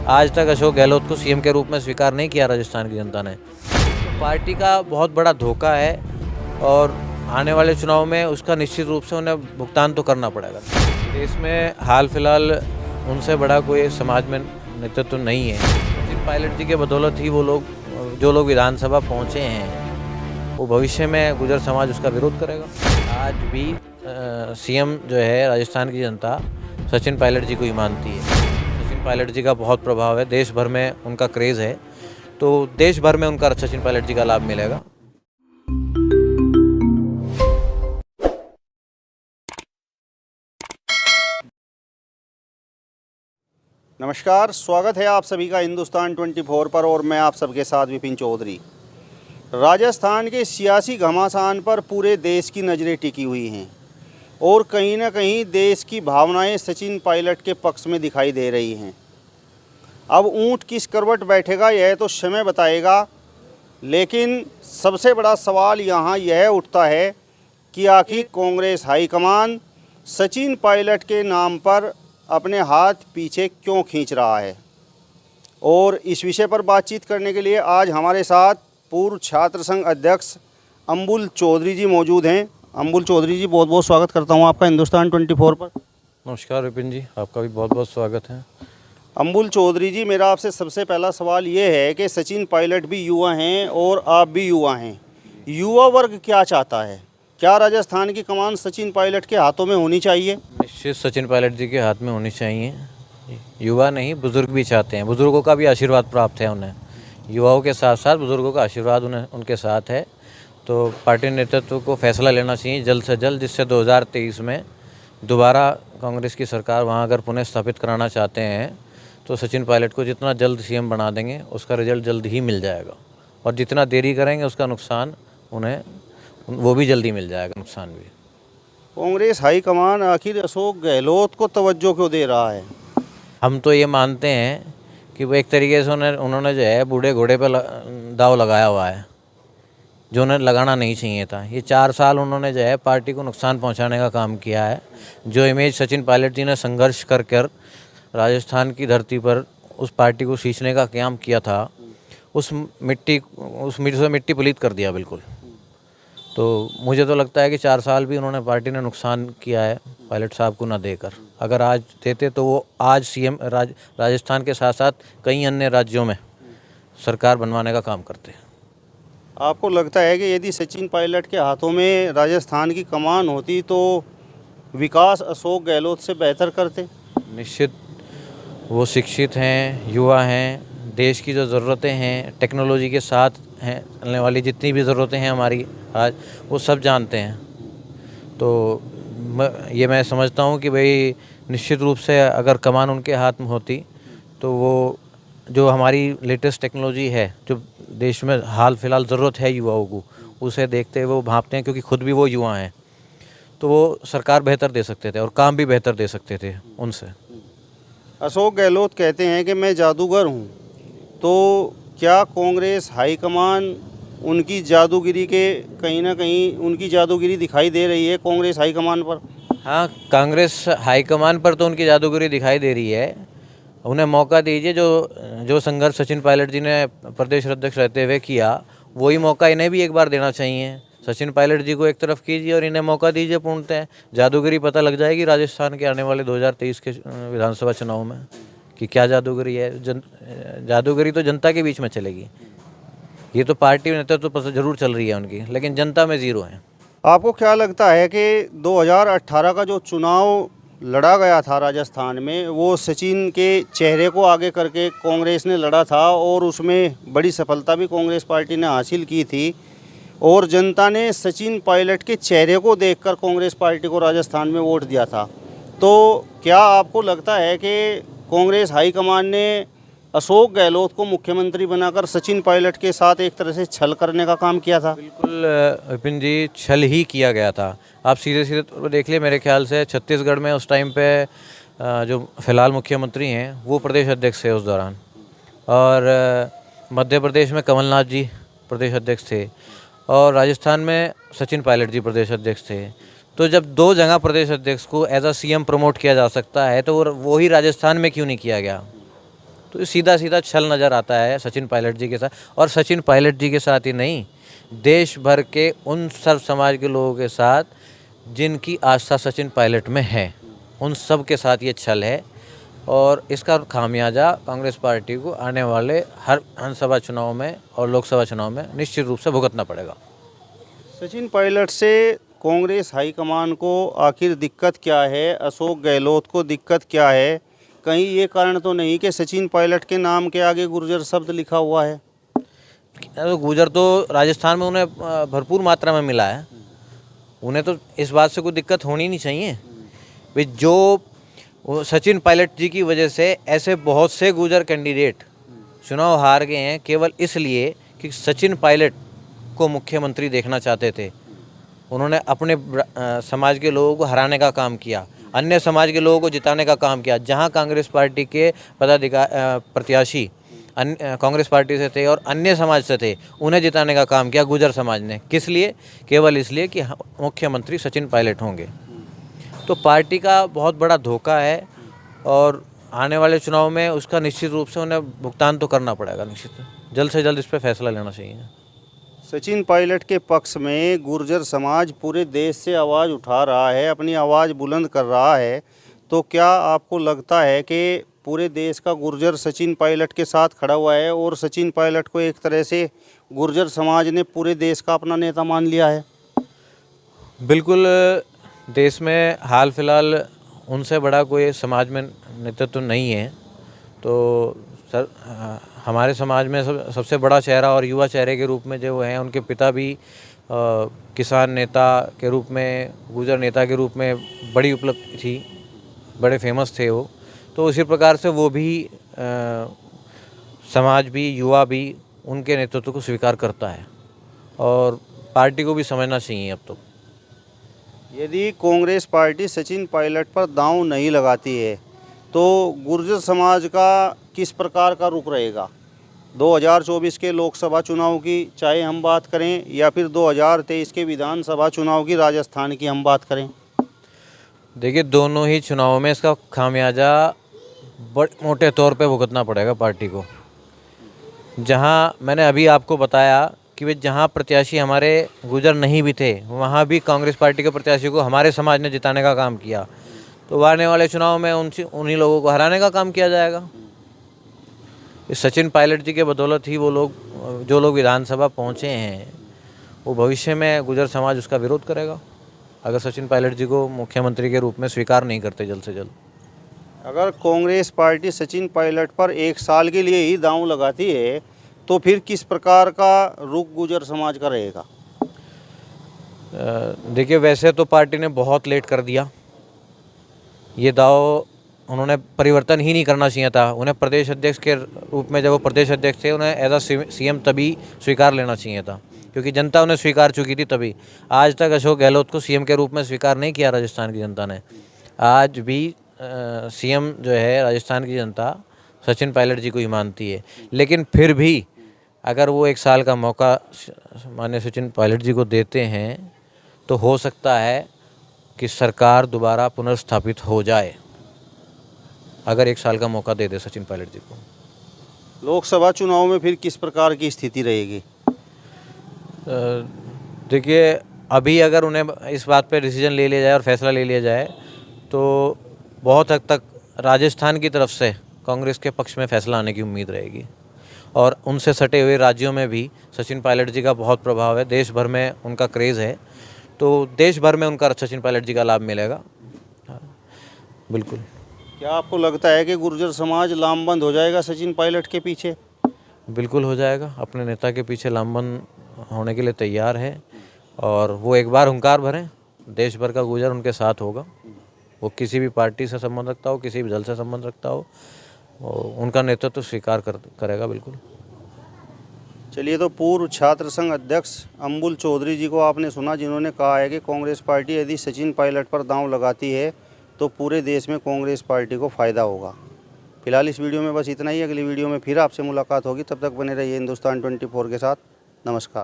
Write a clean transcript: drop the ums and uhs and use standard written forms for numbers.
आज तक अशोक गहलोत को सीएम के रूप में स्वीकार नहीं किया राजस्थान की जनता ने। तो पार्टी का बहुत बड़ा धोखा है और आने वाले चुनाव में उसका निश्चित रूप से उन्हें भुगतान तो करना पड़ेगा। देश में हाल फिलहाल उनसे बड़ा कोई समाज में नेतृत्व नहीं है। सचिन पायलट जी के बदौलत ही वो लोग जो लोग विधानसभा पहुँचे हैं वो भविष्य में गुर्जर समाज उसका विरोध करेगा। आज भी सीएम जो है राजस्थान की जनता सचिन पायलट जी को ही मानती है। सचिन पायलट जी का बहुत प्रभाव है, देश भर में उनका क्रेज़ है, तो देश भर में उनका सचिन पायलट जी का लाभ मिलेगा। नमस्कार, स्वागत है आप सभी का हिंदुस्तान 24 पर और मैं आप सबके साथ विपिन चौधरी। राजस्थान के सियासी घमासान पर पूरे देश की नज़रें टिकी हुई हैं और कहीं ना कहीं देश की भावनाएं सचिन पायलट के पक्ष में दिखाई दे रही हैं। अब ऊंट किस करवट बैठेगा यह तो समय बताएगा, लेकिन सबसे बड़ा सवाल यहाँ यह उठता है कि आखिर कांग्रेस हाईकमान सचिन पायलट के नाम पर अपने हाथ पीछे क्यों खींच रहा है। और इस विषय पर बातचीत करने के लिए आज हमारे साथ पूर्व छात्र संघ अध्यक्ष अम्बुल चौधरी जी मौजूद हैं। अम्बुल चौधरी जी, बहुत बहुत स्वागत करता हूं आपका हिंदुस्तान 24 पर। नमस्कार विपिन जी, आपका भी बहुत बहुत स्वागत है। अम्बुल चौधरी जी, मेरा आपसे सबसे पहला सवाल ये है कि सचिन पायलट भी युवा हैं और आप भी युवा हैं। युवा वर्ग क्या चाहता है? क्या राजस्थान की कमान सचिन पायलट के हाथों में होनी चाहिए? निश्चित सचिन पायलट जी के हाथ में होनी चाहिए। युवा नहीं, बुजुर्ग भी चाहते हैं, बुजुर्गों का भी आशीर्वाद प्राप्त है उन्हें। युवाओं के साथ साथ बुजुर्गों का आशीर्वाद उनके साथ है। तो पार्टी नेतृत्व को फैसला लेना चाहिए जल्द से जल्द, जिससे 2023 में दोबारा कांग्रेस की सरकार वहाँ अगर पुनः स्थापित कराना चाहते हैं तो सचिन पायलट को जितना जल्द सीएम बना देंगे उसका रिजल्ट जल्द ही मिल जाएगा, और जितना देरी करेंगे उसका नुकसान उन्हें वो भी जल्दी मिल जाएगा, नुकसान भी। कांग्रेस हाईकमान आखिर अशोक गहलोत को तवज्जो क्यों दे रहा है? हम तो ये मानते हैं कि वो एक तरीके से उन्होंने जो है बूढ़े घोड़े पर दाव लगाया हुआ है, जो उन्हें लगाना नहीं चाहिए था। ये 4 साल उन्होंने जो है पार्टी को नुकसान पहुंचाने का काम किया है। जो इमेज सचिन पायलट जी ने संघर्ष कर राजस्थान की धरती पर उस पार्टी को सींचने का काम किया था, उस मिट्टी से मिट्टी पलीत कर दिया बिल्कुल। तो मुझे तो लगता है कि 4 साल भी उन्होंने पार्टी ने नुकसान किया है पायलट साहब को ना देकर। अगर आज देते तो वो आज सीएम राजस्थान के साथ साथ कई अन्य राज्यों में सरकार बनवाने का काम करते हैं। आपको लगता है कि यदि सचिन पायलट के हाथों में राजस्थान की कमान होती तो विकास अशोक गहलोत से बेहतर करते? निश्चित। वो शिक्षित हैं, युवा हैं, देश की जो ज़रूरतें हैं, टेक्नोलॉजी के साथ हैं चलने वाली जितनी भी ज़रूरतें हैं हमारी आज, वो सब जानते हैं। तो मैं समझता हूँ कि भाई निश्चित रूप से अगर कमान उनके हाथ में होती तो वो जो हमारी लेटेस्ट टेक्नोलॉजी है, जो देश में हाल फिलहाल ज़रूरत है युवाओं को, उसे देखते हुए वो भांपते हैं, क्योंकि खुद भी वो युवा हैं, तो वो सरकार बेहतर दे सकते थे और काम भी बेहतर दे सकते थे उनसे। अशोक गहलोत कहते हैं कि मैं जादूगर हूँ, तो क्या कांग्रेस हाईकमान उनकी जादूगिरी के कहीं ना कहीं उनकी जादूगिरी दिखाई दे रही है कांग्रेस हाईकमान पर? हाँ, कांग्रेस हाईकमान पर तो उनकी जादूगिरी दिखाई दे रही है। उन्हें मौका दीजिए। जो संघर्ष सचिन पायलट जी ने प्रदेश अध्यक्ष रहते हुए किया, वही मौका इन्हें भी एक बार देना चाहिए। सचिन पायलट जी को एक तरफ कीजिए और इन्हें मौका दीजिए पूर्णतः। जादूगिरी पता लग जाएगी राजस्थान के आने वाले 2023 के विधानसभा चुनाव में कि क्या जादूगरी है। जादूगरी तो जनता के बीच में चलेगी। ये तो पार्टी नेतृत्व पर जरूर चल रही है उनकी, लेकिन जनता में ज़ीरो है। आपको क्या लगता है कि 2018 का जो चुनाव लड़ा गया था राजस्थान में, वो सचिन के चेहरे को आगे करके कांग्रेस ने लड़ा था और उसमें बड़ी सफलता भी कांग्रेस पार्टी ने हासिल की थी, और जनता ने सचिन पायलट के चेहरे को देखकर कांग्रेस पार्टी को राजस्थान में वोट दिया था। तो क्या आपको लगता है कि कांग्रेस हाईकमान ने अशोक गहलोत को मुख्यमंत्री बनाकर सचिन पायलट के साथ एक तरह से छल करने का काम किया था? बिल्कुल विपिन जी, छल ही किया गया था। आप सीधे तौर पर देख लिए, मेरे ख्याल से छत्तीसगढ़ में उस टाइम पे जो फिलहाल मुख्यमंत्री हैं वो प्रदेश अध्यक्ष थे उस दौरान, और मध्य प्रदेश में कमलनाथ जी प्रदेश अध्यक्ष थे, और राजस्थान में सचिन पायलट जी प्रदेश अध्यक्ष थे। तो जब 2 जगह प्रदेश अध्यक्ष को एज अ सीएम प्रमोट किया जा सकता है तो वो ही राजस्थान में क्यों नहीं किया गया? तो सीधा सीधा छल नज़र आता है सचिन पायलट जी के साथ। और सचिन पायलट जी के साथ ही नहीं, देश भर के उन सर्व समाज के लोगों के साथ जिनकी आस्था सचिन पायलट में है, उन सब के साथ ये छल है। और इसका खामियाजा कांग्रेस पार्टी को आने वाले हर विधानसभा चुनाव में और लोकसभा चुनाव में निश्चित रूप से भुगतना पड़ेगा। सचिन पायलट से कांग्रेस हाईकमान को आखिर दिक्कत क्या है? अशोक गहलोत को दिक्कत क्या है? कहीं ये कारण तो नहीं कि सचिन पायलट के नाम के आगे गुर्जर शब्द लिखा हुआ है? तो गुर्जर तो राजस्थान में उन्हें भरपूर मात्रा में मिला है, उन्हें तो इस बात से कोई दिक्कत होनी नहीं चाहिए। भाई जो सचिन पायलट जी की वजह से ऐसे बहुत से गुर्जर कैंडिडेट चुनाव हार गए हैं केवल इसलिए कि सचिन पायलट को मुख्यमंत्री देखना चाहते थे। उन्होंने अपने समाज के लोगों को हराने का काम किया, अन्य समाज के लोगों को जिताने का काम किया। जहां कांग्रेस पार्टी के प्रत्याशी कांग्रेस पार्टी से थे और अन्य समाज से थे, उन्हें जिताने का काम किया गुर्जर समाज ने। किस लिए? केवल इसलिए कि मुख्यमंत्री सचिन पायलट होंगे। तो पार्टी का बहुत बड़ा धोखा है और आने वाले चुनाव में उसका निश्चित रूप से उन्हें भुगतान तो करना पड़ेगा। निश्चित जल्द से जल्द इस पर फैसला लेना चाहिए। सचिन पायलट के पक्ष में गुर्जर समाज पूरे देश से आवाज़ उठा रहा है, अपनी आवाज़ बुलंद कर रहा है। तो क्या आपको लगता है कि पूरे देश का गुर्जर सचिन पायलट के साथ खड़ा हुआ है और सचिन पायलट को एक तरह से गुर्जर समाज ने पूरे देश का अपना नेता मान लिया है? बिल्कुल। देश में हाल फिलहाल उनसे बड़ा कोई समाज में नेतृत्व तो नहीं है। तो सर हमारे समाज में सबसे बड़ा चेहरा और युवा चेहरे के रूप में जो हैं, उनके पिता भी किसान नेता के रूप में, गुर्जर नेता के रूप में बड़ी उपलब्धि थी, बड़े फेमस थे वो। तो उसी प्रकार से वो भी समाज भी, युवा भी उनके नेतृत्व को स्वीकार करता है और पार्टी को भी समझना चाहिए अब तो। यदि कांग्रेस पार्टी सचिन पायलट पर दांव नहीं लगाती है तो गुर्जर समाज का किस प्रकार का रुख रहेगा? 2024 के लोकसभा चुनाव की चाहे हम बात करें या फिर 2023 के विधानसभा चुनाव की, राजस्थान की हम बात करें। देखिए, दोनों ही चुनावों में इसका खामियाजा बड़े मोटे तौर पे भुगतना पड़ेगा पार्टी को। जहां मैंने अभी आपको बताया कि वे जहां प्रत्याशी हमारे गुर्जर नहीं भी थे, वहां भी कांग्रेस पार्टी के प्रत्याशी को हमारे समाज ने जिताने का काम किया। तो आने वाले चुनाव में उन्हीं लोगों को हराने का काम किया जाएगा। इस सचिन पायलट जी के बदौलत ही वो लोग, जो लोग विधानसभा पहुंचे हैं, वो भविष्य में गुर्जर समाज उसका विरोध करेगा अगर सचिन पायलट जी को मुख्यमंत्री के रूप में स्वीकार नहीं करते जल्द से जल्द। अगर कांग्रेस पार्टी सचिन पायलट पर 1 साल के लिए ही दांव लगाती है तो फिर किस प्रकार का रुख गुर्जर समाज का रहेगा? देखिए, वैसे तो पार्टी ने बहुत लेट कर दिया ये दाव। उन्होंने परिवर्तन ही नहीं करना चाहिए था। उन्हें प्रदेश अध्यक्ष के रूप में, जब वो प्रदेश अध्यक्ष थे, उन्हें एज अ सीएम तभी स्वीकार लेना चाहिए था, क्योंकि जनता उन्हें स्वीकार चुकी थी तभी। आज तक अशोक गहलोत को सीएम के रूप में स्वीकार नहीं किया राजस्थान की जनता ने। आज भी सीएम जो है राजस्थान की जनता सचिन पायलट जी को ही मानती है। लेकिन फिर भी अगर वो 1 साल का मौका माननीय सचिन पायलट जी को देते हैं तो हो सकता है कि सरकार दोबारा पुनर्स्थापित हो जाए, अगर 1 साल का मौका दे दे सचिन पायलट जी को। लोकसभा चुनाव में फिर किस प्रकार की स्थिति रहेगी? देखिए, अभी अगर उन्हें इस बात पे डिसीजन ले लिया जाए और फैसला ले लिया जाए तो बहुत हद तक राजस्थान की तरफ से कांग्रेस के पक्ष में फैसला आने की उम्मीद रहेगी। और उनसे सटे हुए राज्यों में भी सचिन पायलट जी का बहुत प्रभाव है, देश भर में उनका क्रेज़ है, तो देश भर में उनका सचिन पायलट जी का लाभ मिलेगा। हाँ, बिल्कुल। क्या आपको लगता है कि गुर्जर समाज लामबंद हो जाएगा सचिन पायलट के पीछे? बिल्कुल हो जाएगा, अपने नेता के पीछे लामबंद होने के लिए तैयार है। और वो एक बार हुंकार भरें, देश भर का गुर्जर उनके साथ होगा। वो किसी भी पार्टी से संबंध रखता हो, किसी भी दल से संबंध रखता हो, उनका नेतृत्व तो स्वीकार करेगा बिल्कुल। चलिए, तो पूर्व छात्र संघ अध्यक्ष अम्बुल चौधरी जी को आपने सुना, जिन्होंने कहा है कि कांग्रेस पार्टी यदि सचिन पायलट पर दांव लगाती है तो पूरे देश में कांग्रेस पार्टी को फ़ायदा होगा। फिलहाल इस वीडियो में बस इतना ही। अगली वीडियो में फिर आपसे मुलाकात होगी, तब तक बने रहिए हिंदुस्तान 24 के साथ। नमस्कार।